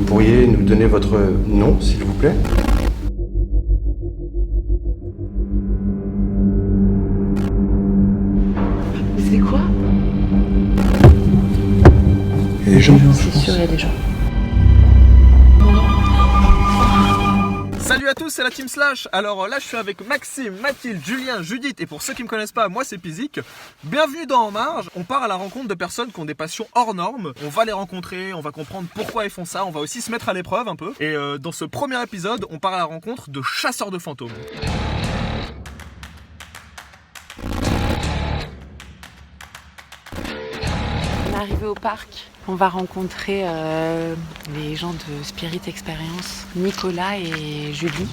pourriez nous donner votre nom, s'il vous plaît? C'est quoi? Il y a des gens. C'est sûr, il y a des gens. Salut à tous, c'est la Team Slash. Alors là je suis avec Maxime, Mathilde, Julien, Judith et pour ceux qui me connaissent pas, moi c'est Pizik. Bienvenue dans En Marge. On part à la rencontre de personnes qui ont des passions hors normes. On va les rencontrer, on va comprendre pourquoi ils font ça, on va aussi se mettre à l'épreuve un peu. Et dans ce premier épisode, on part à la rencontre de chasseurs de fantômes. On est arrivé au parc. On va rencontrer les gens de Spirit Experience, Nicolas et Julie.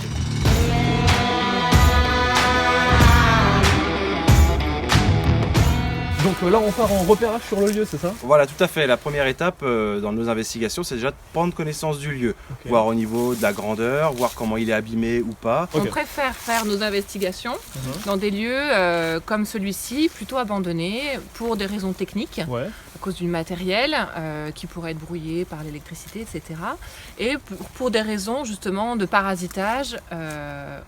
Donc là on part en repérage sur le lieu, c'est ça? Voilà, tout à fait. La première étape dans nos investigations, c'est déjà de prendre connaissance du lieu. Okay. Voir au niveau de la grandeur, voir comment il est abîmé ou pas. On préfère faire nos investigations dans des lieux comme celui-ci, plutôt abandonnés, pour des raisons techniques, à cause du matériel qui pourrait être brouillé par l'électricité, etc. Et pour des raisons justement de parasitage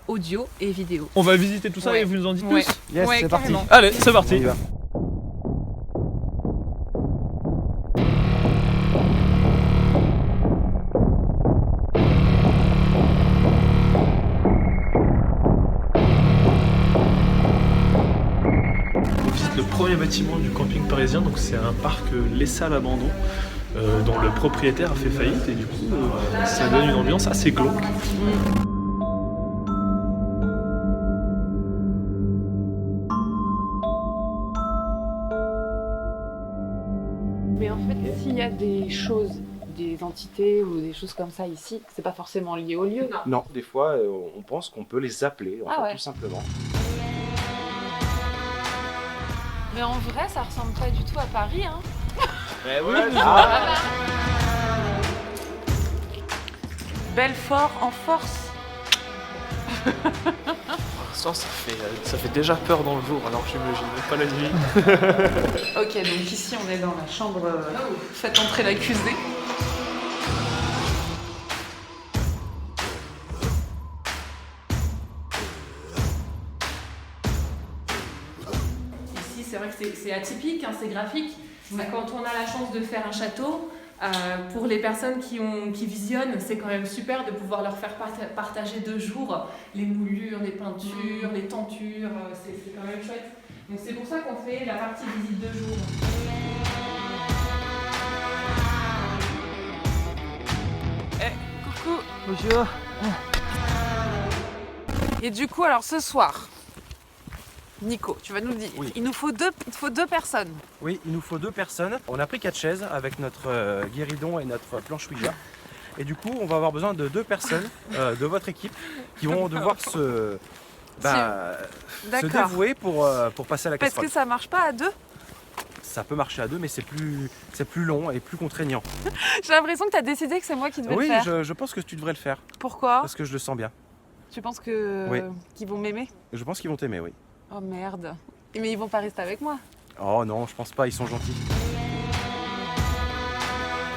audio et vidéo. On va visiter tout ça et vous nous en dites plus? Yes, c'est parti. Allez, c'est parti. Le premier bâtiment du camping parisien, donc c'est un parc laissé à l'abandon dont le propriétaire a fait faillite et du coup ça donne une ambiance assez glauque. Mais en fait, s'il y a des choses, des entités ou des choses comme ça ici, c'est pas forcément lié au lieu. Non, des fois, on pense qu'on peut les appeler, tout simplement. Mais en vrai, ça ressemble pas du tout à Paris, hein. Belfort en force. Ça fait déjà peur dans le jour, alors j'imagine pas la nuit. Ok, donc ici on est dans la chambre. Faites entrer l'accusé. Ici, c'est vrai que c'est atypique, hein, c'est graphique. Mais quand on a la chance de faire un château, pour les personnes qui visionnent, c'est quand même super de pouvoir leur faire partager 2 jours les moulures, les peintures, les tentures, c'est quand même chouette. Donc c'est pour ça qu'on fait la partie visite 2 jours. Coucou. Bonjour. Et du coup, alors ce soir, Nico, tu vas nous dire, il nous faut deux personnes. Oui, il nous faut 2 personnes. On a pris 4 chaises avec notre guéridon et notre planche Ouija. Et du coup, on va avoir besoin de 2 personnes de votre équipe qui vont devoir se dévouer pour passer à la casserole. Parce que ça marche pas à 2? Ça peut marcher à 2, mais c'est plus long et plus contraignant. J'ai l'impression que tu as décidé que c'est moi qui devais le faire. Oui, je pense que tu devrais le faire. Pourquoi? Parce que je le sens bien. Tu penses qu'ils vont m'aimer? Je pense qu'ils vont t'aimer, oui. Oh merde. Mais ils vont pas rester avec moi. Oh non, je pense pas, ils sont gentils.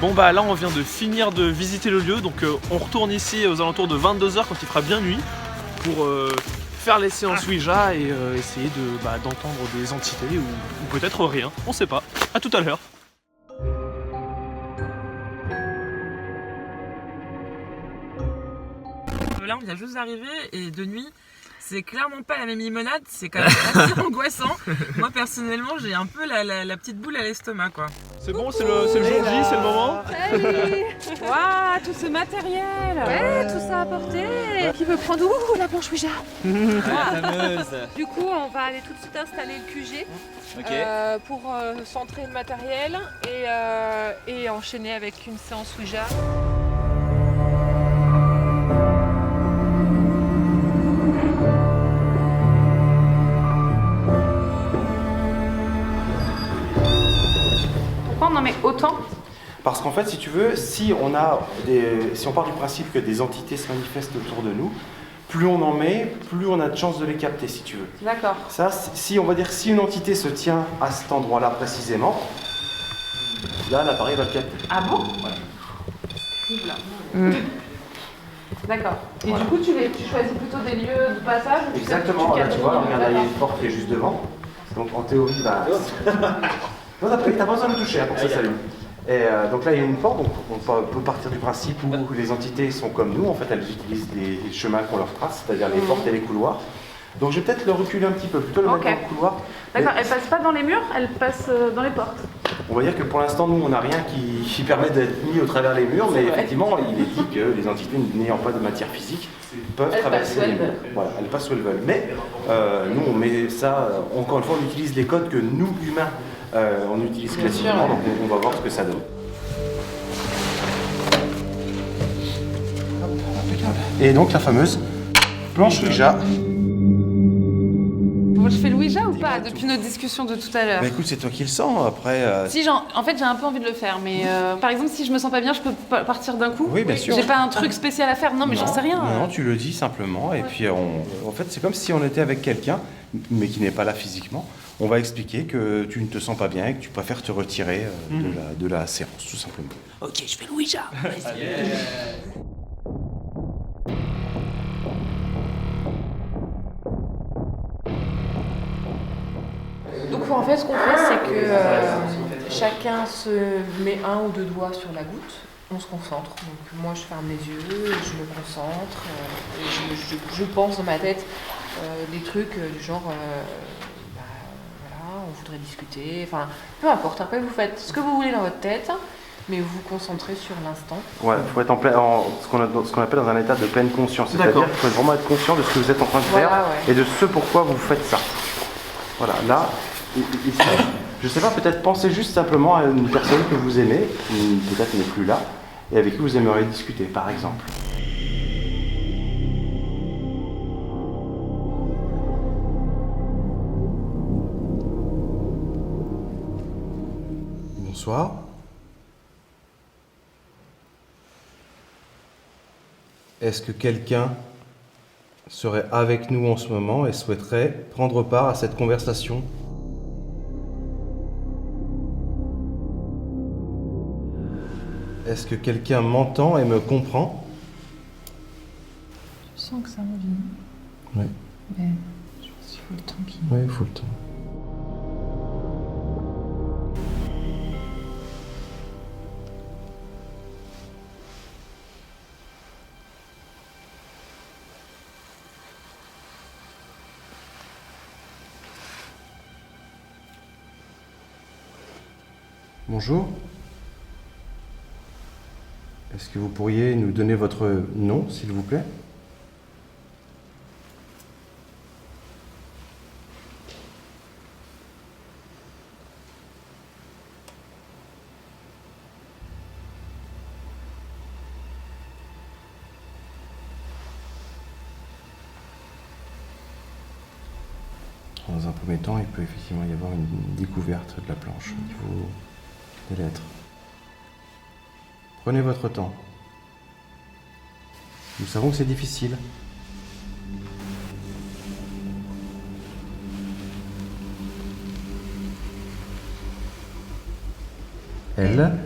Bon bah là on vient de finir de visiter le lieu, donc on retourne ici aux alentours de 22h quand il fera bien nuit pour faire les séances Ouija et essayer d'entendre des entités ou peut-être rien, on sait pas. À tout à l'heure. Là on vient juste d'arriver et de nuit c'est clairement pas la même limonade, c'est quand même assez angoissant. Moi personnellement j'ai un peu la petite boule à l'estomac quoi. C'est bon, c'est le jour J, c'est le moment. Salut. Waouh, tout ce matériel. Ouais, tout ça à porter. Qui veut prendre la planche Ouija? Du coup, on va aller tout de suite installer le QG pour centrer le matériel et enchaîner avec une séance Ouija. Pourquoi on en met autant? Parce qu'en fait, si tu veux, si on part du principe que des entités se manifestent autour de nous, plus on en met, plus on a de chances de les capter, si tu veux. D'accord. Ça, si on va dire si une entité se tient à cet endroit-là précisément, là l'appareil va le capter. Ah bon? Ouais. écrive là. D'accord. Et du coup, tu choisis plutôt des lieux de passage ou Exactement, là tu vois, regarde, là, il y a une porte qui est juste devant. Donc en théorie, bah. Non, t'as pas besoin de toucher hein, pour que ça s'allume. Et donc là, il y a une porte, donc on peut partir du principe où les entités sont comme nous, en fait, elles utilisent des chemins qu'on leur trace, c'est-à-dire les portes et les couloirs. Donc je vais peut-être le reculer un petit peu, plutôt le mettre dans le couloir. D'accord, elle passe pas dans les murs, elle passe dans les portes. On va dire que pour l'instant, nous, on n'a rien qui permet d'être mis au travers des murs, mais effectivement, il est dit que les entités n'ayant pas de matière physique peuvent traverser les murs. Voilà, elles passent où elles veulent. Mais nous, on met ça, encore une fois, on utilise les codes que nous, humains, on utilise classiquement, donc on va voir ce que ça donne. Et donc la fameuse planche Ouija. Je fais le Ouija ou pas depuis notre discussion de tout à l'heure? Bah écoute, c'est toi qui le sens, après... Si, en fait, j'ai un peu envie de le faire, mais par exemple, si je me sens pas bien, je peux partir d'un coup? Oui, bien sûr. J'ai pas un truc spécial à faire? Non, mais j'en sais rien. Non, tu le dis simplement, et puis en fait, c'est comme si on était avec quelqu'un, mais qui n'est pas là physiquement. On va expliquer que tu ne te sens pas bien et que tu préfères te retirer de la séance, tout simplement. Ok, je fais le Ouija. Donc en fait, ce qu'on fait, c'est que chacun se met un ou deux doigts sur la goutte. On se concentre. Donc moi, je ferme les yeux, je me concentre, et je pense dans ma tête des trucs du genre, voilà, on voudrait discuter. Enfin, peu importe. Après, vous faites ce que vous voulez dans votre tête, mais vous vous concentrez sur l'instant. Ouais, il faut être ce qu'on appelle dans un état de pleine conscience. C'est-à-dire qu'il faut vraiment être conscient de ce que vous êtes en train de faire et de ce pourquoi vous faites ça. Voilà, là, ici, je sais pas, peut-être pensez juste simplement à une personne que vous aimez, qui peut-être n'est plus là, et avec qui vous aimeriez discuter, par exemple. Bonsoir. Est-ce que quelqu'un serait avec nous en ce moment et souhaiterait prendre part à cette conversation? Est-ce que quelqu'un m'entend et me comprend? Je sens que ça revient. Oui. Mais je pense qu'il faut le temps qui... Oui, il faut le temps. Bonjour. Est-ce que vous pourriez nous donner votre nom, s'il vous plaît? Dans un premier temps, il peut effectivement y avoir une découverte de la planche au niveau des lettres. Prenez votre temps. Nous savons que c'est difficile. L.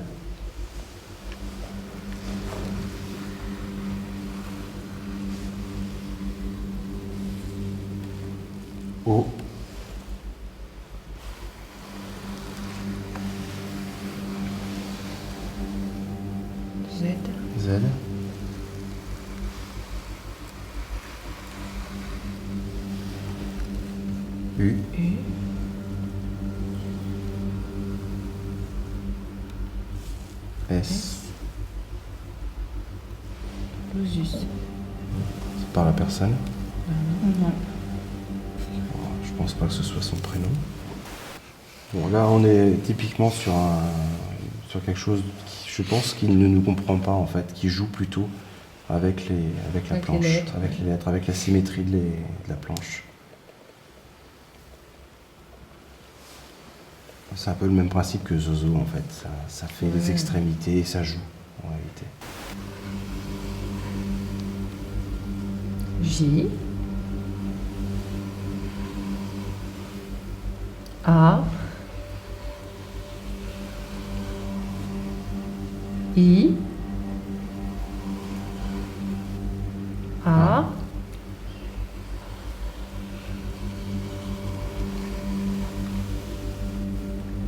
O. Z. U. S. Losus. C'est par la personne? Non. Je pense pas que ce soit son prénom. Bon, là, on est typiquement sur quelque chose qui, je pense, qu'il ne nous comprend pas, en fait, qui joue plutôt avec la planche, avec les lettres, avec la symétrie de la planche. C'est un peu le même principe que Zozo, en fait. Ça fait les extrémités et ça joue, en réalité. J. A. I.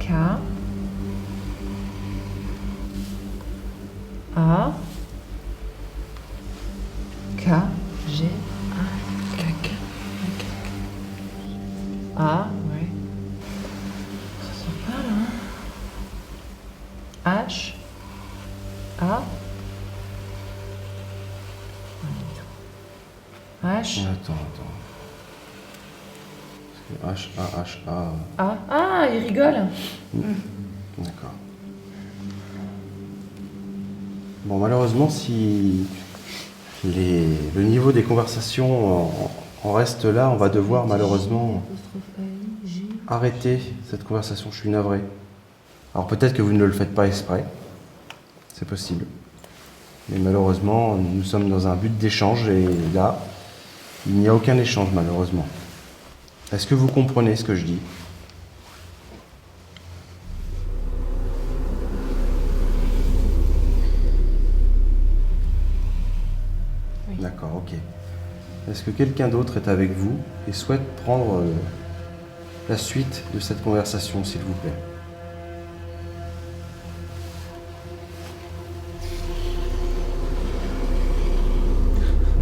K. A. K. G. A. K. A. Ouais. Ça sort pas là. H. A. H. Attends. H, A, H, A. A. Ah, il rigole. D'accord. Bon, malheureusement, si le niveau des conversations en reste là, on va devoir malheureusement arrêter cette conversation. Je suis navré. Alors peut-être que vous ne le faites pas exprès. C'est possible. Mais malheureusement, nous sommes dans un but d'échange et là, il n'y a aucun échange malheureusement. Est-ce que vous comprenez ce que je dis ? Oui. D'accord, ok. Est-ce que quelqu'un d'autre est avec vous et souhaite prendre la suite de cette conversation, s'il vous plaît ?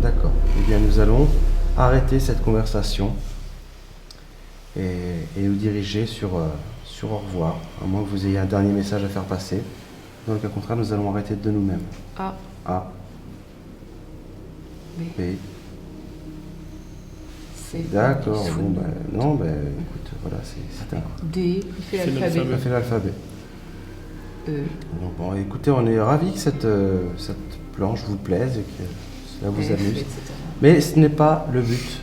D'accord. Eh bien, nous allons arrêter cette conversation et nous diriger sur au revoir, à moins que vous ayez un dernier message à faire passer. Dans le cas contraire, nous allons arrêter de nous-mêmes. A. A. B. B. C. D'accord. Bon, écoute, voilà, c'est un... D. Il fait l'alphabet. Ça fait l'alphabet. E. Donc, bon, écoutez, on est ravis que cette planche vous plaise et que cela vous F, amuse. etc. Mais ce n'est pas le but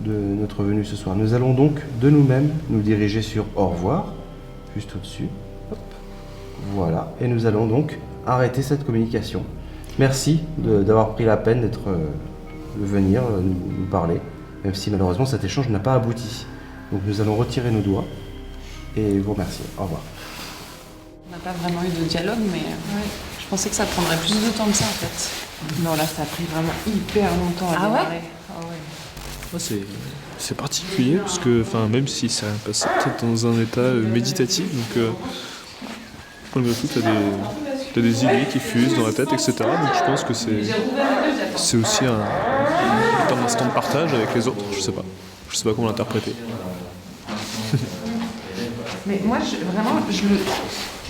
de notre venue ce soir. Nous allons donc de nous-mêmes nous diriger sur au revoir, juste au-dessus. Hop. Voilà. Et nous allons donc arrêter cette communication. Merci d'avoir pris la peine de venir nous parler, même si malheureusement cet échange n'a pas abouti. Donc nous allons retirer nos doigts et vous remercier. Au revoir. On n'a pas vraiment eu de dialogue, mais je pensais que ça prendrait plus de temps que ça en fait. Non, là, ça a pris vraiment hyper longtemps à Ah ouais démarrer. Ah ouais. Moi, c'est particulier parce que, même si ça passe peut-être dans un état méditatif, donc malgré tout, t'as des idées qui fusent dans la tête, etc. Donc je pense que c'est aussi un instant de partage avec les autres. Je sais pas comment l'interpréter. Mais moi,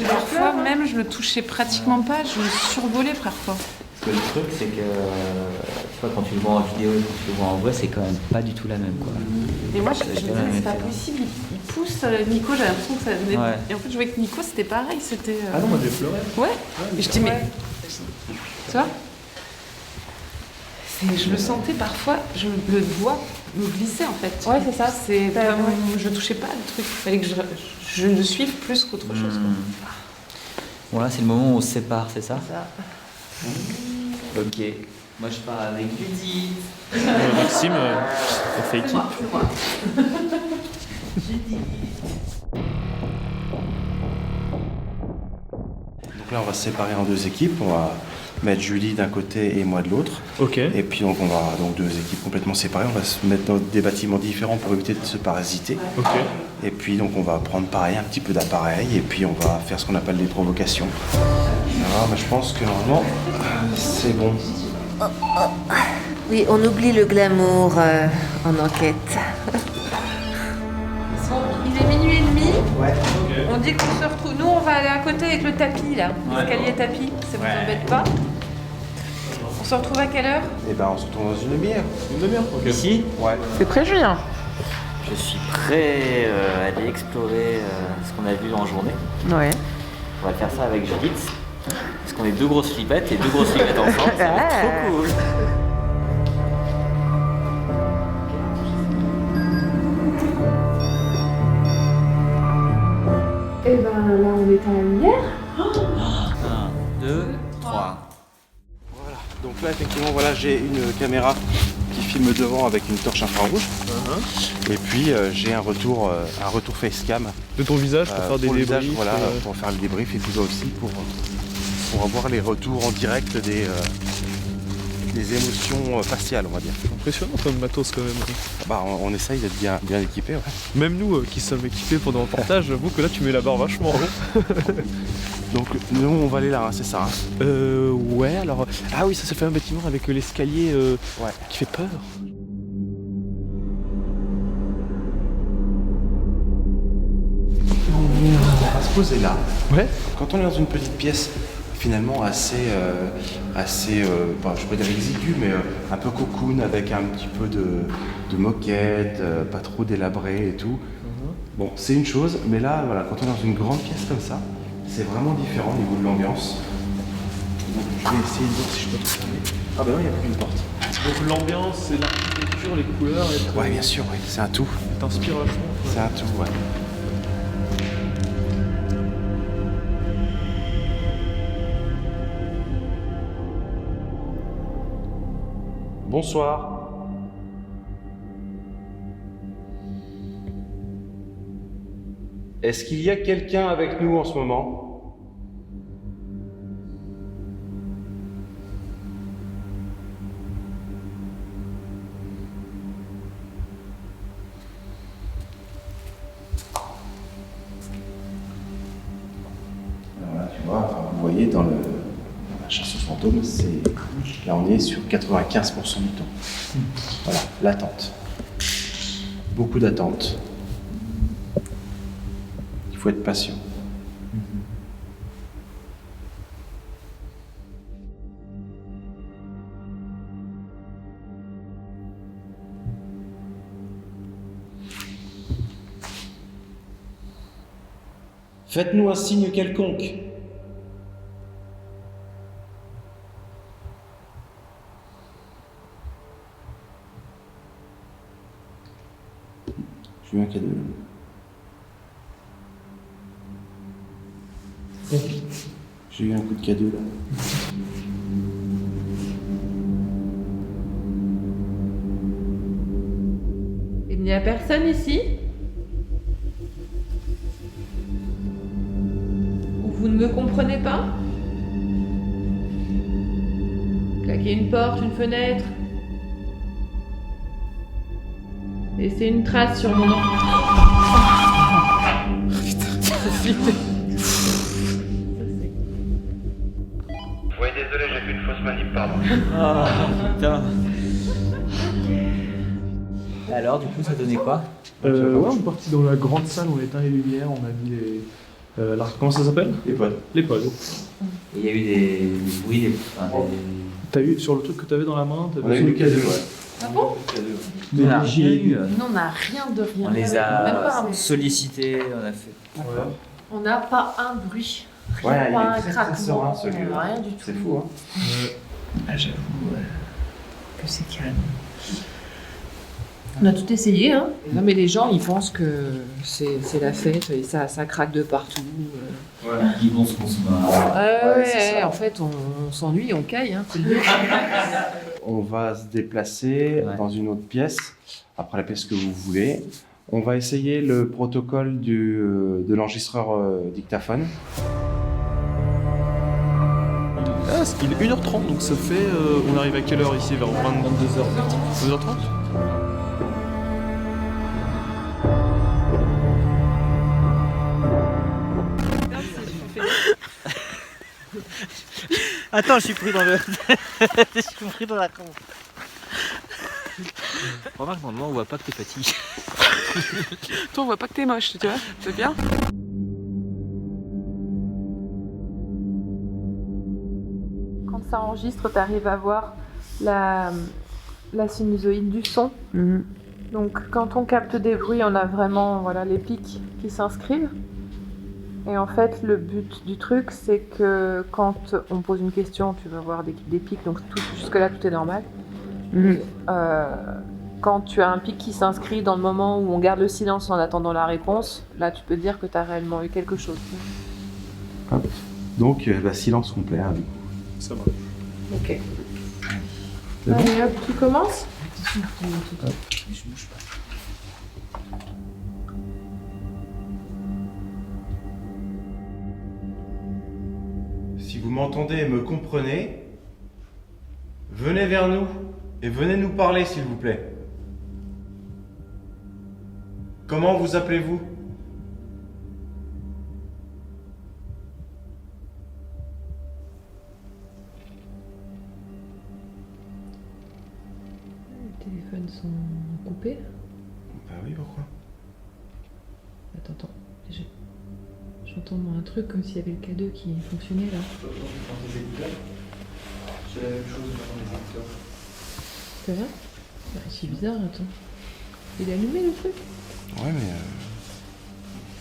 parfois même, je le touchais pratiquement pas, je le survolais parfois. Parce que le truc, c'est que tu vois, quand tu le vois en vidéo et quand tu le vois en vrai, c'est quand même pas du tout la même, quoi. Et moi, je me disais, c'est pas possible, il pousse Nico, j'avais l'impression que ça venait. Ouais. Et en fait, je voyais que Nico, c'était pareil, c'était. Ah non, moi j'ai pleuré. Ouais. Et je dis, mais. Tu vois je le sentais parfois, le doigt me glissait en fait. Ouais, c'est ça. C'est vraiment, je touchais pas le truc. Il fallait que je le suive plus qu'autre chose. Quoi. Bon, là, c'est le moment où on se sépare, c'est ça ? Ça. Ok. Moi, je pars avec Judith. Maxime, on fait équipe. Donc là, on va se séparer en deux équipes. On va mettre Julie d'un côté et moi de l'autre. Ok. Et puis donc on va donc deux équipes complètement séparées. On va se mettre dans des bâtiments différents pour éviter de se parasiter. Ok. Et puis donc on va prendre pareil un petit peu d'appareil et puis on va faire ce qu'on appelle des provocations. Alors, mais je pense que normalement c'est bon. Oui, on oublie le glamour en enquête. Il est minuit et demi. Ouais. On dit qu'on se retrouve. Nous, on va aller à côté avec le tapis là. L'escalier tapis. Ça vous embête pas? On se retrouve à quelle heure? Et ben on se retrouve dans une demi-heure. Une demi-heure, ok. Ici, Ouais. C'est prêt, Julien? je suis prêt à aller explorer ce qu'on a vu en journée. Ouais. On va faire ça avec Judith. Parce qu'on est deux grosses flippettes et deux grosses flippettes ensemble. Ça va être trop cool. Et ben là, on éteint la lumière. 1, 2, 3. Voilà. Donc là effectivement voilà j'ai une caméra qui filme devant avec une torche infrarouge. Et puis j'ai un retour facecam. De ton visage pour faire des pour le débriefs. visage, voilà, pour faire le débrief et puis toi aussi pour avoir les retours en direct les émotions faciales, on va dire. Impressionnant comme matos quand même. Bah, on essaye d'être bien équipé. Ouais. Même nous qui sommes équipés pour des reportages, j'avoue que là tu mets la barre vachement haut. Donc nous on va aller là, hein, c'est ça. Hein. Ouais, alors... Ah oui, ça se fait un bâtiment avec l'escalier qui fait peur. On va se poser là. Ouais. Quand on est dans une petite pièce finalement assez je peux dire exigu, mais un peu cocoon avec un petit peu de moquette, pas trop délabré et tout. Bon, c'est une chose, mais là, voilà, quand on est dans une grande pièce comme ça, c'est vraiment différent au niveau de l'ambiance. Donc, je vais essayer de voir si je peux trouver. Ah bah non, il n'y a plus qu'une porte. Donc l'ambiance, c'est l'architecture, les couleurs... Ouais, bien sûr, oui, c'est un tout. T'inspires vachement. C'est un tout, ouais. Bonsoir. Est-ce qu'il y a quelqu'un avec nous en ce moment? Alors là, tu vois, enfin, vous voyez dans la chasse aux fantômes, là on est sur 95% du temps. Voilà, l'attente. Beaucoup d'attente. Il faut être patient. Faites-nous un signe quelconque. J'ai eu un cadeau. J'ai eu un coup de cadeau là. Il n'y a personne ici? Ou vous ne me comprenez pas? Claquer une porte, une fenêtre? Laisser une trace sur mon nom. Oui, désolé, j'ai fait une fausse manip, pardon. Ah putain. Alors, du coup, ça donnait quoi? Ouais, on est parti dans la grande salle, on a éteint les lumières, on a mis les... comment ça s'appelle? Les pods. Les pods. Il y a eu des bruits, T'as eu, sur le truc que t'avais dans la main, On a eu du cadeau, ouais. Ah bon? On n'a rien eu. Non, on n'a rien de rien. On les Même pas a un- sollicités, on a fait. On n'a pas un bruit. Ouais, Rien, il pas est un très, très craquement, serein, celui-là. rien du tout. C'est fou, hein. Ah, j'avoue que c'est calme. On a tout essayé, hein. Non mais les gens, ils pensent que c'est la fête et ça craque de partout. Voilà, ils vont se consommer. Ouais, en fait, on s'ennuie, on caille, hein. On va se déplacer dans une autre pièce, après la pièce que vous voulez. On va essayer le protocole de l'enregistreur dictaphone. Ah, il est 1h30, donc ça fait... on arrive à quelle heure ici? Vers 22h. 2h30? Attends, je suis pris dans le. Je suis pris dans la con. Remarque, normalement, on voit pas que t'es fatigué. Toi, on voit pas que t'es moche, tu vois. C'est bien. Quand ça enregistre, tu arrives à voir la sinusoïde du son. Donc quand on capte des bruits, on a vraiment les pics qui s'inscrivent. Et en fait, le but du truc, c'est que quand on pose une question, tu vas voir des pics, donc jusque-là, tout est normal. Quand tu as un pic qui s'inscrit dans le moment où on garde le silence en attendant la réponse, là, tu peux dire que tu as réellement eu quelque chose. Hop. Donc, silence complet, hein, du coup. Ça va. Ok. C'est bon? Allez hop, tu commences? Hop. Je bouge pas. Si vous m'entendez et me comprenez, Venez vers nous et venez nous parler, s'il vous plaît. Comment vous appelez-vous? Les téléphones sont coupés. Bah oui, pourquoi? Attends. J'entends moi un truc comme s'il y avait le K2 qui fonctionnait là. C'est la même chose dans les écouteurs. C'est vrai? Bah, c'est bizarre, attends. Il est allumé le truc? Ouais, mais...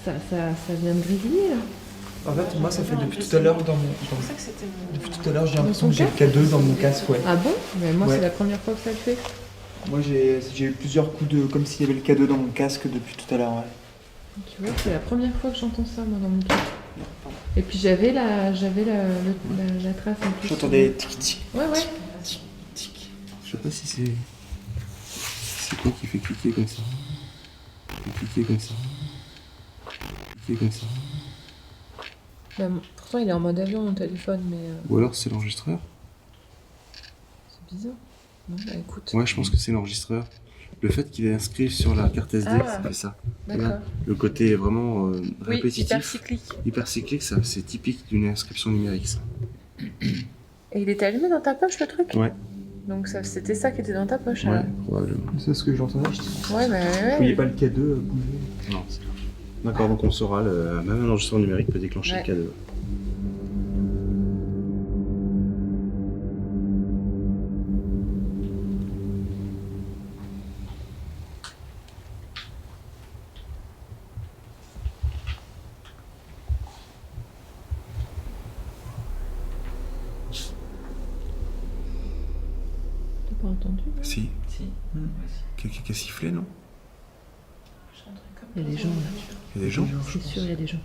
Ça vient de grésiller là. En fait, moi, ça fait depuis tout à l'heure dans mon. Je pensais que c'était Depuis tout à l'heure, j'ai l'impression que j'ai le K2 dans mon casque, ouais. Ah bon? Mais moi, Ouais. c'est la première fois que ça le fait. Moi, j'ai eu plusieurs coups de. Comme s'il y avait le K2 dans mon casque depuis tout à l'heure, ouais. Tu vois, c'est la première fois que j'entends ça, moi, dans mon casque. Et puis j'avais la trace en plus. J'entendais tic-tic. Ouais. Tic. Je sais pas si c'est... C'est quoi qui fait cliquer comme ça? Cliquer comme ça. Cliquer comme ça. Bah, pourtant, il est en mode avion, mon téléphone, mais... Ou alors c'est l'enregistreur? C'est bizarre. Non, bah écoute. Ouais, je pense que c'est l'enregistreur. Le fait qu'il est inscrit sur la carte SD, ça fait ça. D'accord. Là, le côté vraiment répétitif, hyper cyclique. ça, c'est typique d'une inscription numérique, ça. Et il était allumé dans ta poche, le truc? Ouais. Donc c'était ça qui était dans ta poche, Ouais, alors. probablement. C'est ce que j'entendais. Ouais, bah Vous ouais. voyez pas le K2 bouger. Non, c'est large. D'accord, donc on saura, même un enregistreur numérique peut déclencher Ouais. le K2. T'as pas entendu? Si. Si. Quelqu'un qui a sifflé, non? Il y a des gens là. Il y a des gens? C'est sûr, il y a des gens.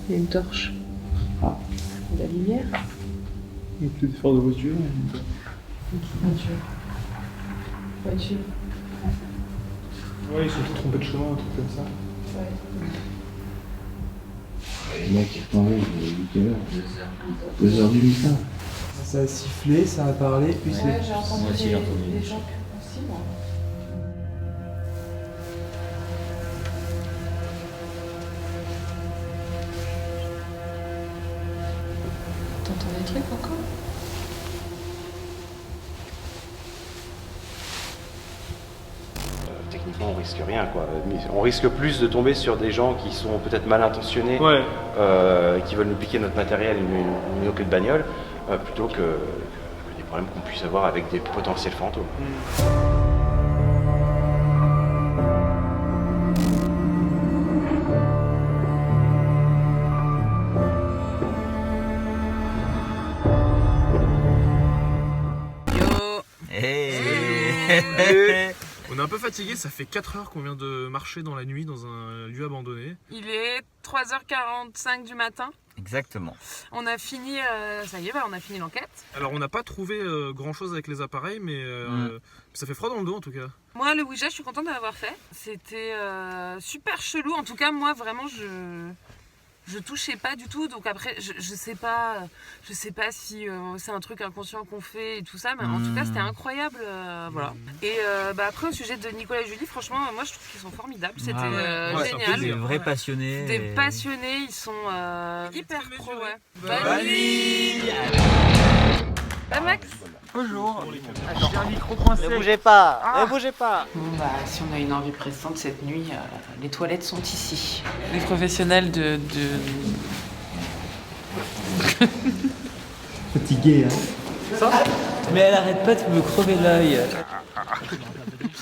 Il y a une torche. Ah. De la lumière. Il y a plus d'efforts de voiture. Voiture. Ouais, ils se sont trompés de chemin, un truc comme ça. Ouais. Mec, attendez, il est quelle heure? 2h du matin. Ça a sifflé, ça a parlé, puis Ouais, c'est. j'ai entendu Moi aussi, j'ai entendu des des gens aussi, moi. T'entends des trucs encore? Techniquement, on risque rien, quoi. Mais on risque plus de tomber sur des gens qui sont peut-être mal intentionnés, qui veulent nous piquer notre matériel, une que de bagnole, plutôt que des problèmes qu'on puisse avoir avec des potentiels fantômes. On est un peu fatigué, ça fait 4 heures qu'on vient de marcher dans la nuit dans un lieu abandonné. Il est 3h45 du matin. Exactement. On a fini, ça y est, on a fini l'enquête. Alors on n'a pas trouvé grand chose avec les appareils, mais ça fait froid dans le dos en tout cas. Moi, le Ouija, je suis contente de l'avoir fait. C'était super chelou. En tout cas, moi, vraiment, je touchais pas du tout. Donc après, je sais pas si c'est un truc inconscient qu'on fait et tout ça, mais en tout cas, c'était incroyable. Voilà. Et après, au sujet de Nicolas et Julie, franchement, moi, je trouve qu'ils sont formidables. C'était génial. Des vrais passionnés. Des passionnés, ils sont hyper pro, ouais. Bonne nuit. Bah, Max. Bonjour. J'ai un micro coincé. Ne bougez pas, ne bougez pas. Bon, bah, si on a une envie pressante cette nuit, les toilettes sont ici. Les professionnels de... Fatigué, hein. Mais elle arrête pas de me crever l'œil.